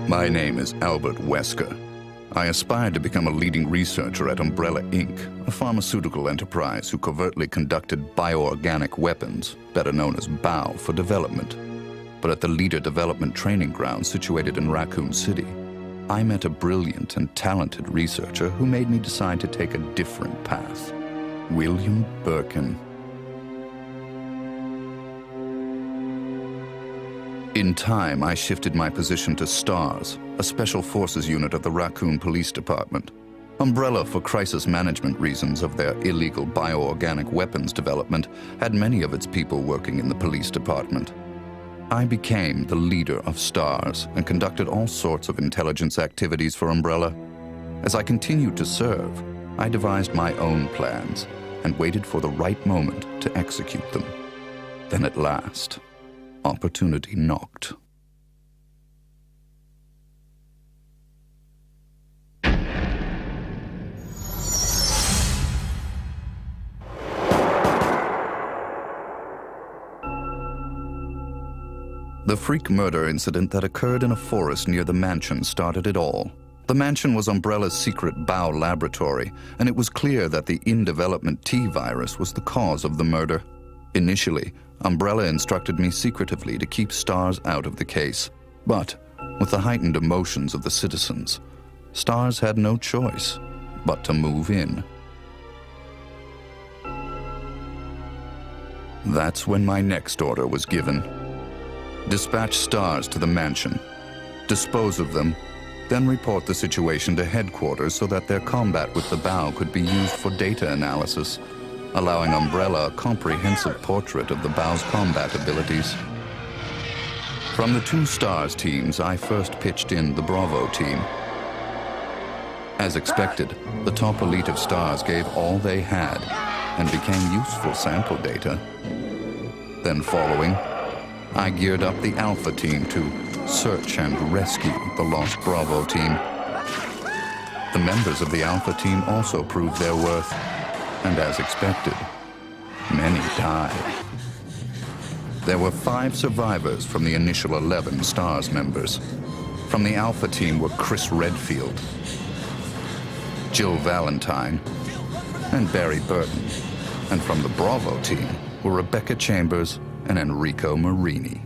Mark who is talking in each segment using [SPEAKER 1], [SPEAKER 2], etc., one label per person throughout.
[SPEAKER 1] My name is Albert Wesker. I aspired to become a leading researcher at Umbrella Inc., a pharmaceutical enterprise who covertly conducted bioorganic weapons, better known as BOW, for development. But at the Leader Development Training Ground situated in Raccoon City, I met a brilliant and talented researcher who made me decide to take a different path. William Birkin. In time, I shifted my position to STARS, a special forces unit of the Raccoon Police Department. Umbrella, for crisis management reasons of their illegal bioorganic weapons development, had many of its people working in the police department. I became the leader of STARS and conducted all sorts of intelligence activities for Umbrella. As I continued to serve, I devised my own plans and waited for the right moment to execute them. Then at last, opportunity knocked. The freak murder incident that occurred in a forest near the mansion started it all. The mansion was Umbrella's secret BOW laboratory, and it was clear that the in-development T virus was the cause of the murder. Initially, Umbrella instructed me secretively to keep STARS out of the case. But, with the heightened emotions of the citizens, STARS had no choice but to move in. That's when my next order was given. Dispatch STARS to the mansion, dispose of them, then report the situation to headquarters so that their combat with the BOW could be used for data analysis, allowing Umbrella a comprehensive portrait of the BOW's combat abilities. From the two STARS teams, I first pitched in the Bravo team. As expected, the top elite of STARS gave all they had and became useful sample data. Then following, I geared up the Alpha team to search and rescue the lost Bravo team. The members of the Alpha team also proved their worth, and as expected, many died. There were 5 survivors from the initial 11 STARS members. From the Alpha team were Chris Redfield, Jill Valentine, and Barry Burton. And from the Bravo team were Rebecca Chambers and Enrico Marini.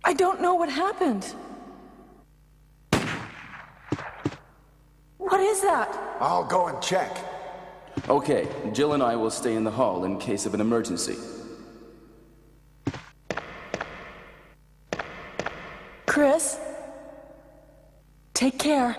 [SPEAKER 2] I don't know what happened. What is that?
[SPEAKER 3] I'll go and check.
[SPEAKER 4] Okay, Jill and I will stay in the hall in case of an emergency.
[SPEAKER 2] Chris, take care.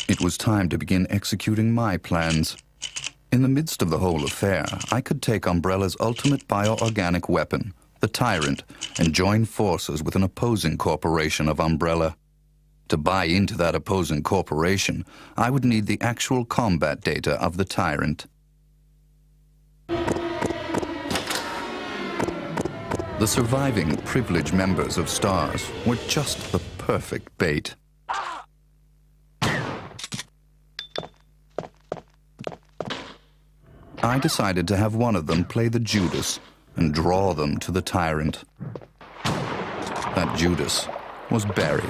[SPEAKER 1] It was time to begin executing my plans. In the midst of the whole affair, I could take Umbrella's ultimate bioorganic weapon, the Tyrant, and join forces with an opposing corporation of Umbrella. To buy into that opposing corporation, I would need the actual combat data of the Tyrant. The surviving privileged members of STARS were just the perfect bait. I decided to have one of them play the Judas and draw them to the Tyrant. That Judas was Barry.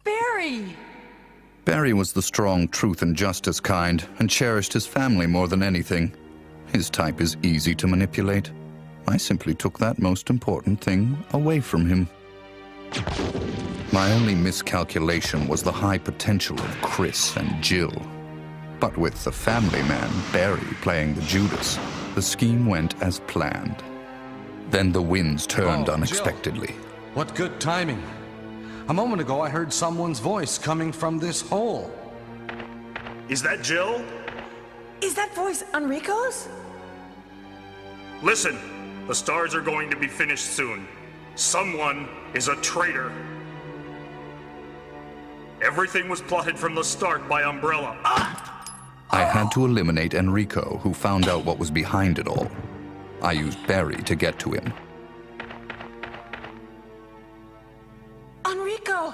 [SPEAKER 2] Barry!
[SPEAKER 1] Barry was the strong truth and justice kind and cherished his family more than anything. His type is easy to manipulate. I simply took that most important thing away from him. My only miscalculation was the high potential of Chris and Jill. But with the family man, Barry, playing the Judas, the scheme went as planned. Then the winds turned unexpectedly.
[SPEAKER 5] Jill. What good timing. A moment ago I heard someone's voice coming from this hole.
[SPEAKER 6] Is that Jill?
[SPEAKER 2] Is that voice Enrico's?
[SPEAKER 6] Listen, the STARS are going to be finished soon. Someone is a traitor. Everything was plotted from the start by Umbrella.
[SPEAKER 1] I had to eliminate Enrico, who found out what was behind it all. I used Barry to get to him.
[SPEAKER 2] Enrico!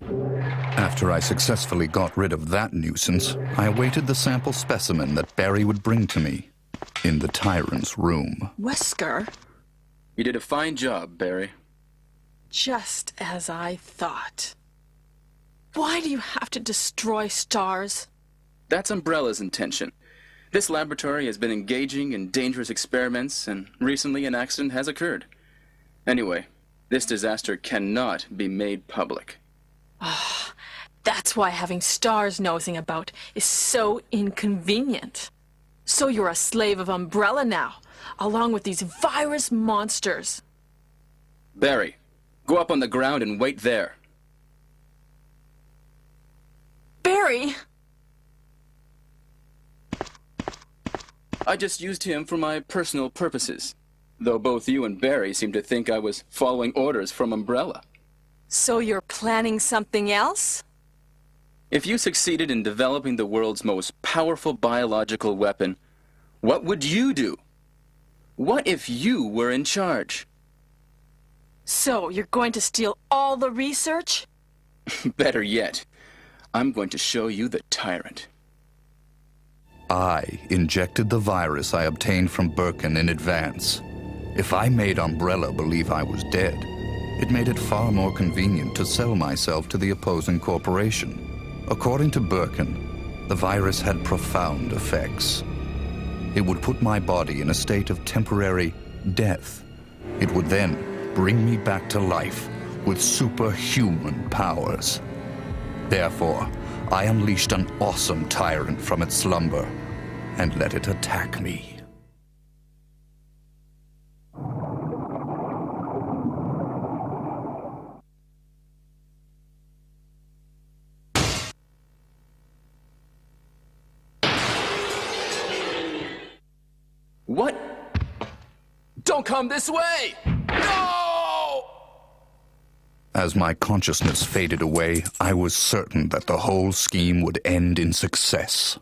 [SPEAKER 1] After I successfully got rid of that nuisance, I awaited the sample specimen that Barry would bring to me in the Tyrant's room.
[SPEAKER 2] Wesker?
[SPEAKER 4] You did a fine job, Barry.
[SPEAKER 2] Just as I thought. Why do you have to destroy stars?
[SPEAKER 4] That's Umbrella's intention. This laboratory has been engaging in dangerous experiments, and recently an accident has occurred. Anyway, this disaster cannot be made public.
[SPEAKER 2] That's why having stars nosing about is so inconvenient. So you're a slave of Umbrella now, along with these virus monsters.
[SPEAKER 4] Barry, go up on the ground and wait there.
[SPEAKER 2] Barry!
[SPEAKER 4] I just used him for my personal purposes, though both you and Barry seem to think I was following orders from Umbrella.
[SPEAKER 2] So you're planning something else?
[SPEAKER 4] If you succeeded in developing the world's most powerful biological weapon, what would you do? What if you were in charge?
[SPEAKER 2] So you're going to steal all the research?
[SPEAKER 4] Better yet, I'm going to show you the Tyrant.
[SPEAKER 1] I injected the virus I obtained from Birkin in advance. If I made Umbrella believe I was dead, it made it far more convenient to sell myself to the opposing corporation. According to Birkin, the virus had profound effects. It would put my body in a state of temporary death. It would then bring me back to life with superhuman powers. Therefore, I unleashed an awesome tyrant from its slumber and let it attack me.
[SPEAKER 4] What? Don't come this way! No!
[SPEAKER 1] As my consciousness faded away, I was certain that the whole scheme would end in success.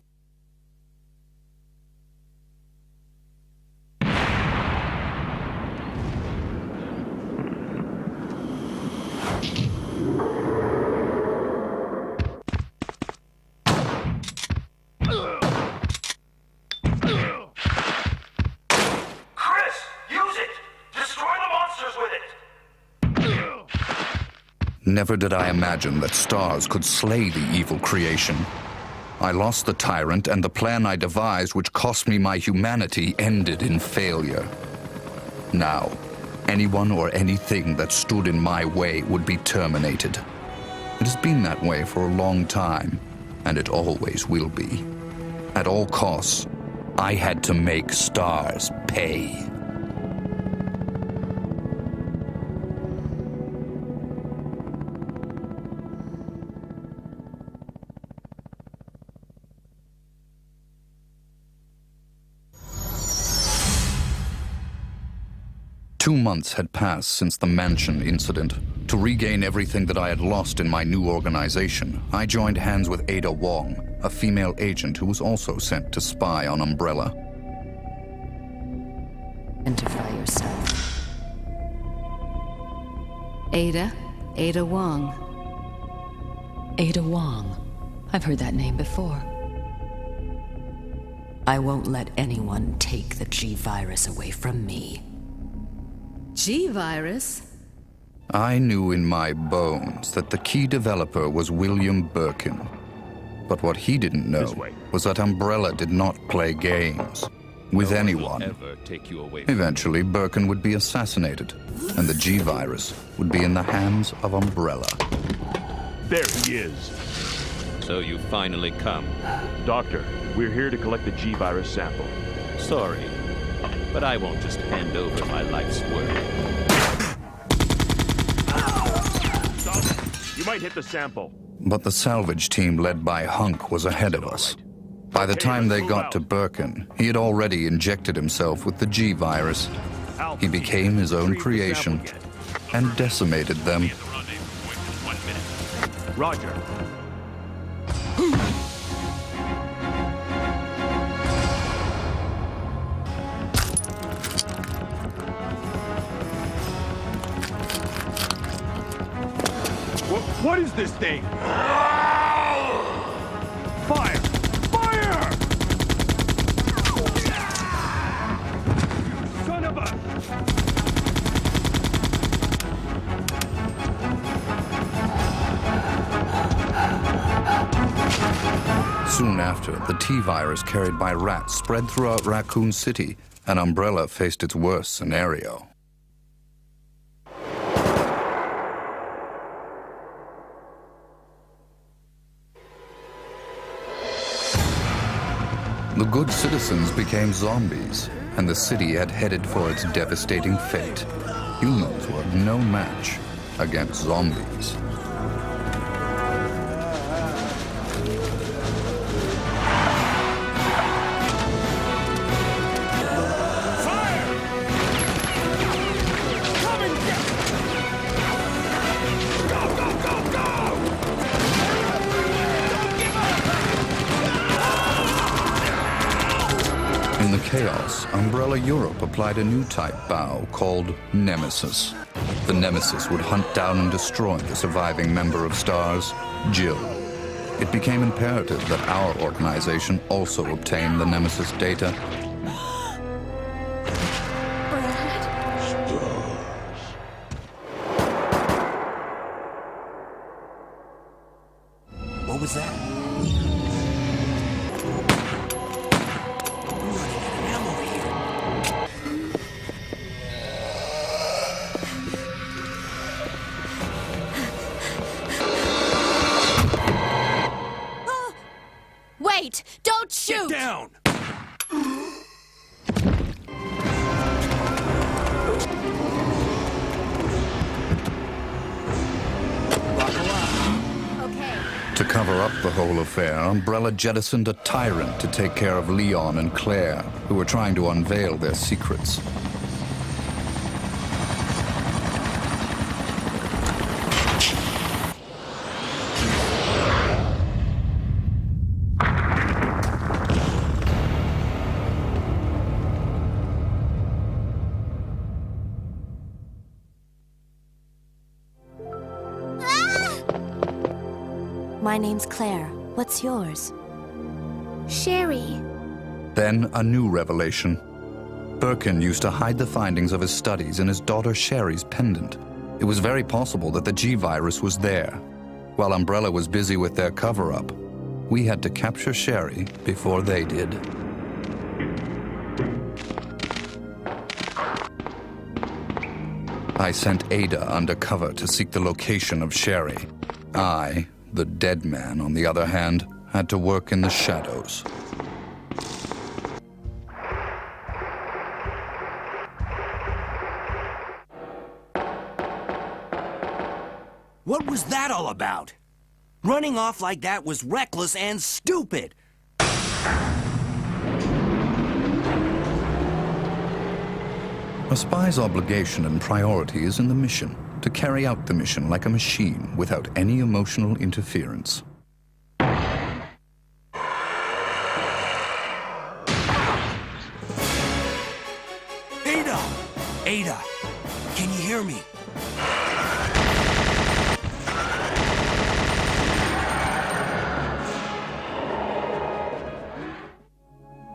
[SPEAKER 1] Never did I imagine that stars could slay the evil creation. I lost the tyrant, and the plan I devised, which cost me my humanity, ended in failure. Now, anyone or anything that stood in my way would be terminated. It has been that way for a long time, and it always will be. At all costs, I had to make stars pay. 2 months had passed since the mansion incident. To regain everything that I had lost in my new organization, I joined hands with Ada Wong, a female agent who was also sent to spy on Umbrella.
[SPEAKER 3] Identify yourself. Ada Wong. Ada Wong. I've heard that name before. I won't let anyone take the G-Virus away from me. G-Virus?
[SPEAKER 1] I knew in my bones that the key developer was William Birkin. But what he didn't know was that Umbrella did not play games with anyone. Eventually, Birkin would be assassinated, and the G-Virus would be in the hands of Umbrella.
[SPEAKER 7] There he is.
[SPEAKER 8] So you finally come.
[SPEAKER 7] Doctor, we're here to collect the G-Virus sample.
[SPEAKER 8] Sorry, but I won't just hand over my life's work.
[SPEAKER 7] You might hit the sample.
[SPEAKER 1] But the salvage team led by Hunk was ahead of us. By the time they got to Birkin, he had already injected himself with the G-Virus. He became his own creation, and decimated them.
[SPEAKER 7] Roger. What is this thing? Fire! Fire! Son of a...
[SPEAKER 1] Soon after, the T-virus carried by rats spread throughout Raccoon City, and Umbrella faced its worst scenario. The good citizens became zombies, and the city had headed for its devastating fate. Humans were no match against zombies. In the chaos, Umbrella Europe applied a new type bow called Nemesis. The Nemesis would hunt down and destroy the surviving member of STARS, Jill. It became imperative that our organization also obtain the Nemesis data.
[SPEAKER 9] What was that?
[SPEAKER 10] Wait! Don't shoot!
[SPEAKER 9] Get down!
[SPEAKER 1] To cover up the whole affair, Umbrella jettisoned a tyrant to take care of Leon and Claire, who were trying to unveil their secrets.
[SPEAKER 10] My name's Claire. What's yours?
[SPEAKER 11] Sherry.
[SPEAKER 1] Then a new revelation. Birkin used to hide the findings of his studies in his daughter Sherry's pendant. It was very possible that the G-virus was there. While Umbrella was busy with their cover-up, we had to capture Sherry before they did. I sent Ada undercover to seek the location of Sherry. I, the dead man, on the other hand, had to work in the shadows.
[SPEAKER 9] What was that all about? Running off like that was reckless and stupid.
[SPEAKER 1] A spy's obligation and priority is in the mission, to carry out the mission like a machine without any emotional interference.
[SPEAKER 9] Ada! Ada! Can you hear me?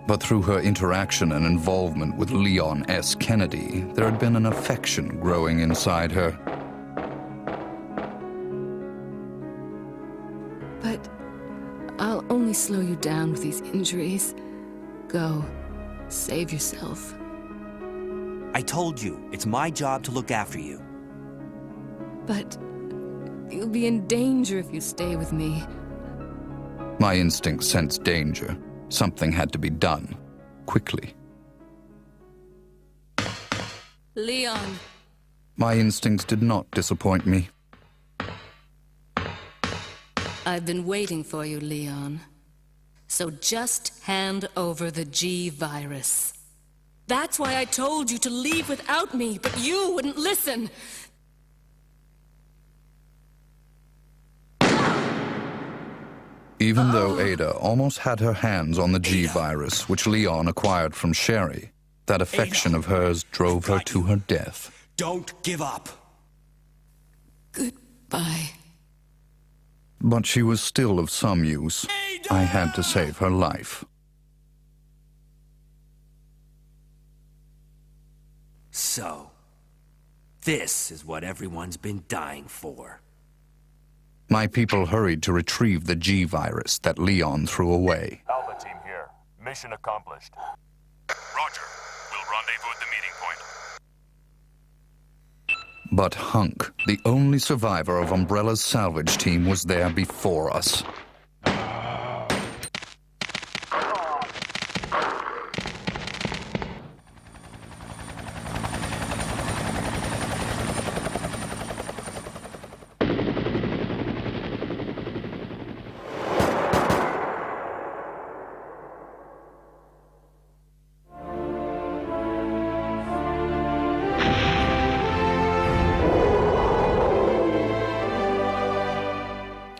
[SPEAKER 1] But through her interaction and involvement with Leon S. Kennedy, there had been an affection growing inside her.
[SPEAKER 12] But I'll only slow you down with these injuries. Go. Save yourself.
[SPEAKER 9] I told you, it's my job to look after you.
[SPEAKER 12] But you'll be in danger if you stay with me.
[SPEAKER 1] My instinct sensed danger. Something had to be done, quickly.
[SPEAKER 12] Leon.
[SPEAKER 1] My instincts did not disappoint me.
[SPEAKER 12] I've been waiting for you, Leon. So just hand over the G-virus. That's why I told you to leave without me, but you wouldn't listen.
[SPEAKER 1] Even though Ada almost had her hands on the G-Virus, which Leon acquired from Sherry, that affection of hers drove her to her death.
[SPEAKER 9] Don't give up.
[SPEAKER 12] Goodbye.
[SPEAKER 1] But she was still of some use. I had to save her life.
[SPEAKER 9] So, this is what everyone's been dying for.
[SPEAKER 1] My people hurried to retrieve the G-Virus that Leon threw away.
[SPEAKER 7] Alpha team here. Mission accomplished. Roger. We'll rendezvous at the meeting point.
[SPEAKER 1] But Hunk, the only survivor of Umbrella's salvage team, was there before us.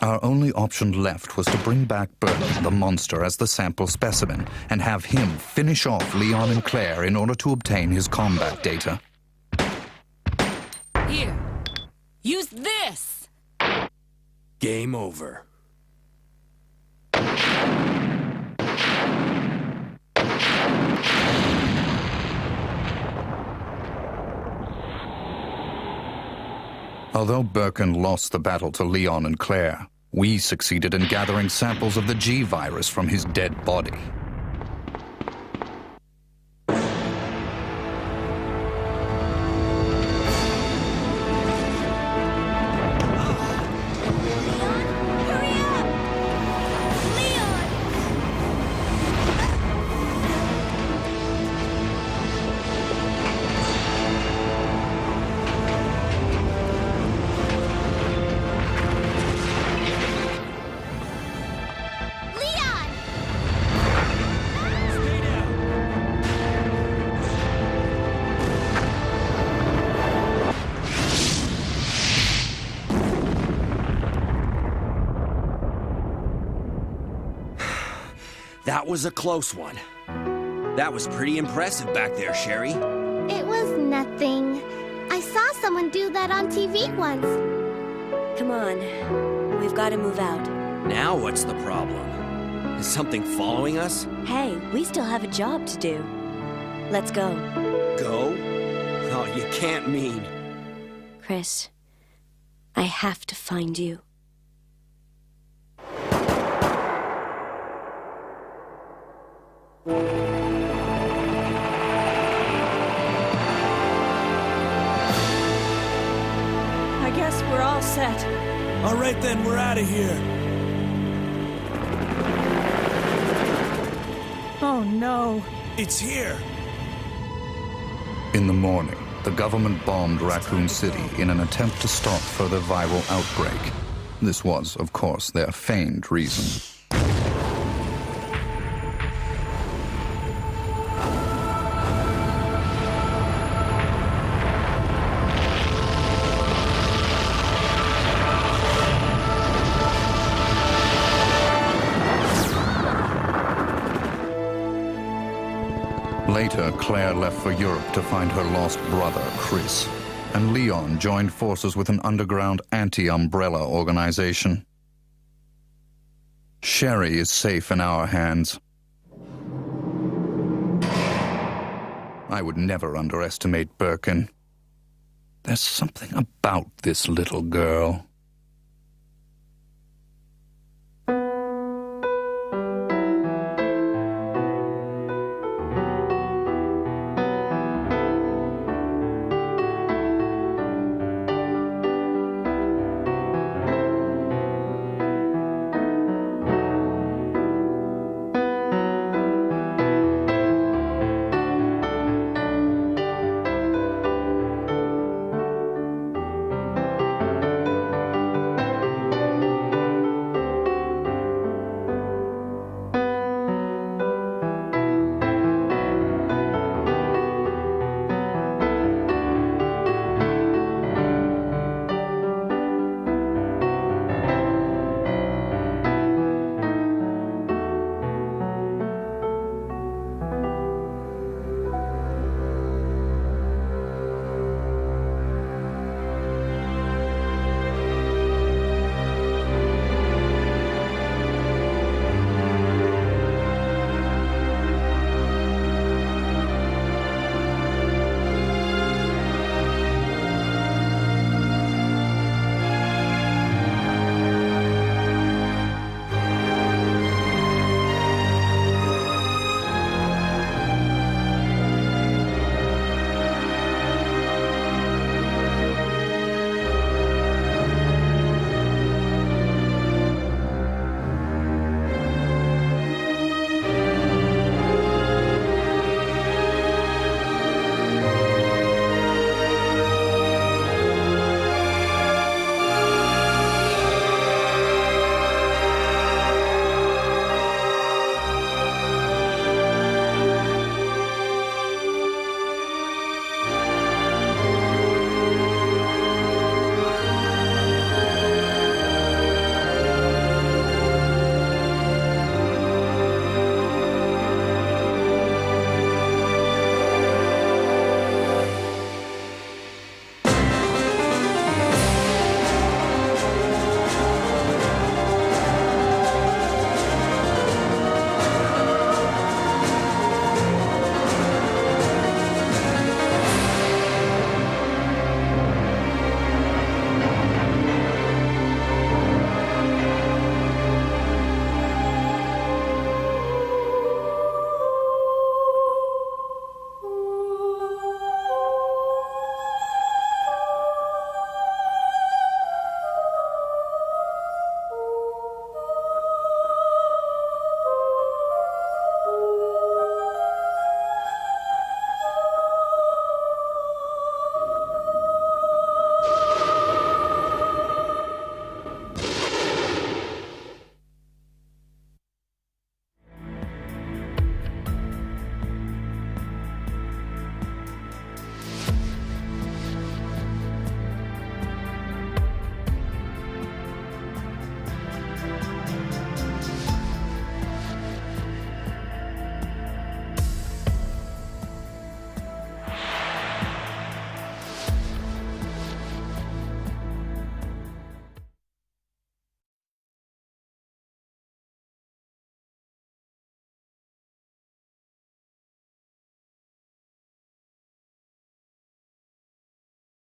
[SPEAKER 1] Our only option left was to bring back Birkin, the monster, as the sample specimen, and have him finish off Leon and Claire in order to obtain his combat data.
[SPEAKER 12] Here. Use this!
[SPEAKER 9] Game over.
[SPEAKER 1] Although Birkin lost the battle to Leon and Claire, we succeeded in gathering samples of the G-Virus from his dead body.
[SPEAKER 9] That was a close one. That was pretty impressive back there, Sherry.
[SPEAKER 11] It was nothing. I saw someone do that on TV once.
[SPEAKER 10] Come on. We've got to move out.
[SPEAKER 9] Now what's the problem? Is something following us?
[SPEAKER 10] Hey, we still have a job to do. Let's go.
[SPEAKER 9] Go? Oh, you can't mean...
[SPEAKER 10] Chris, I have to find you.
[SPEAKER 13] I guess we're all set.
[SPEAKER 14] All right then, we're out of here.
[SPEAKER 13] Oh no.
[SPEAKER 14] It's here.
[SPEAKER 1] In the morning, the government bombed Raccoon City in an attempt to stop further viral outbreak. This was, of course, their feigned reason. Later, Claire left for Europe to find her lost brother, Chris, and Leon joined forces with an underground anti-Umbrella organization. Sherry is safe in our hands. I would never underestimate Birkin. There's something about this little girl.